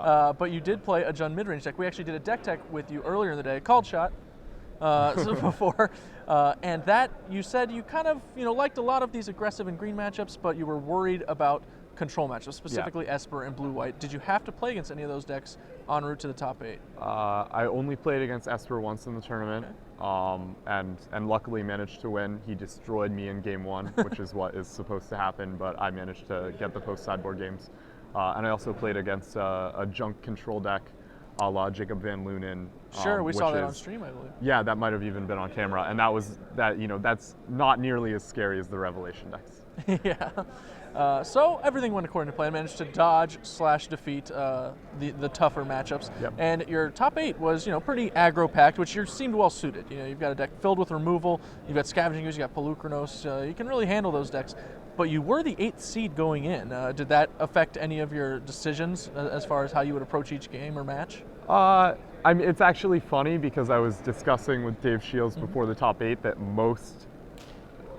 But you did play a Jund mid-range deck. We actually did a deck tech with you earlier in the day, called Shot, before, and that you said you kind of liked a lot of these aggressive and green matchups, but you were worried about control matchups, specifically Esper and blue-white. Did you have to play against any of those decks en route to the top 8? I only played against Esper once in the tournament, and luckily managed to win. He destroyed me in game 1, which is what is supposed to happen, but I managed to get the post-sideboard games. And I also played against a junk control deck, a la Jacob Van Lunen. Sure, we saw that on stream, I believe. Yeah, that might have even been on camera, and that's not nearly as scary as the Revelation decks. Yeah. So everything went according to plan. Managed to dodge/defeat the tougher matchups. Yep. And your top 8 was pretty aggro packed, which you seemed well suited. You've got a deck filled with removal. You've got Scavenging Ooze. You got Polukranos. You can really handle those decks. But you were the 8th seed going in. Did that affect any of your decisions as far as how you would approach each game or match? It's actually funny because I was discussing with Dave Shields before the top 8 that most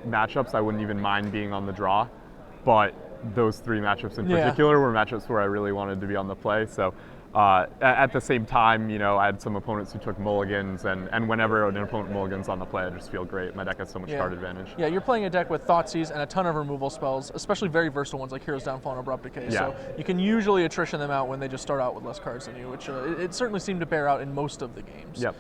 matchups I wouldn't even mind being on the draw, but those 3 matchups in particular were matchups where I really wanted to be on the play. So at the same time, I had some opponents who took mulligans, and whenever an opponent mulligans on the play, I just feel great. My deck has so much card advantage. Yeah, you're playing a deck with Thoughtseize and a ton of removal spells, especially very versatile ones like Hero's Downfall and Abrupt Decay. Yeah. So you can usually attrition them out when they just start out with less cards than you, which it certainly seemed to bear out in most of the games. Yep.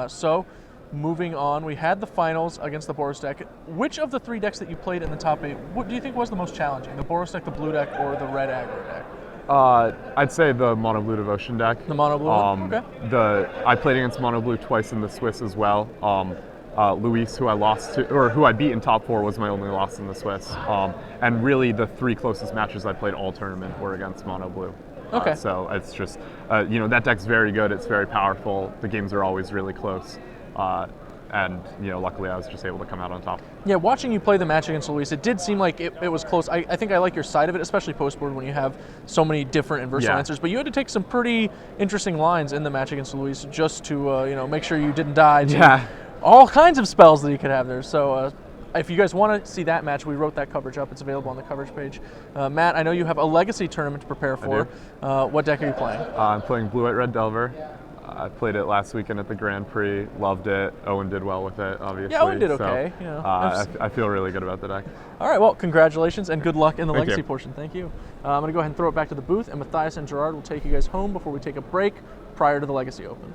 So moving on, we had the finals against the Boros deck. Which of the 3 decks that you played in the top 8, what do you think was the most challenging? The Boros deck, the blue deck, or the red aggro deck? I'd say the Mono Blue Devotion deck. The Mono Blue one? Okay. I played against Mono Blue twice in the Swiss as well. Luis, who I lost to, or who I beat in top 4, was my only loss in the Swiss. And really the 3 closest matches I played all tournament were against Mono Blue. Okay. So it's just, that deck's very good. It's very powerful. The games are always really close. And luckily I was just able to come out on top. Yeah, watching you play the match against Luis, it did seem like it was close. I think I like your side of it, especially post-board when you have so many different and versatile answers. But you had to take some pretty interesting lines in the match against Luis just to make sure you didn't die to all kinds of spells that you could have there. So if you guys want to see that match, we wrote that coverage up. It's available on the coverage page. Matt, I know you have a Legacy tournament to prepare for. What deck are you playing? I'm playing Blue-White Red Delver. I played it last weekend at the Grand Prix, loved it. Owen did well with it, obviously. Yeah, Owen did okay. So, I feel really good about the deck. All right, well, congratulations and good luck in the Legacy portion. Thank you. I'm going to go ahead and throw it back to the booth, and Matthias and Gerard will take you guys home before we take a break prior to the Legacy Open.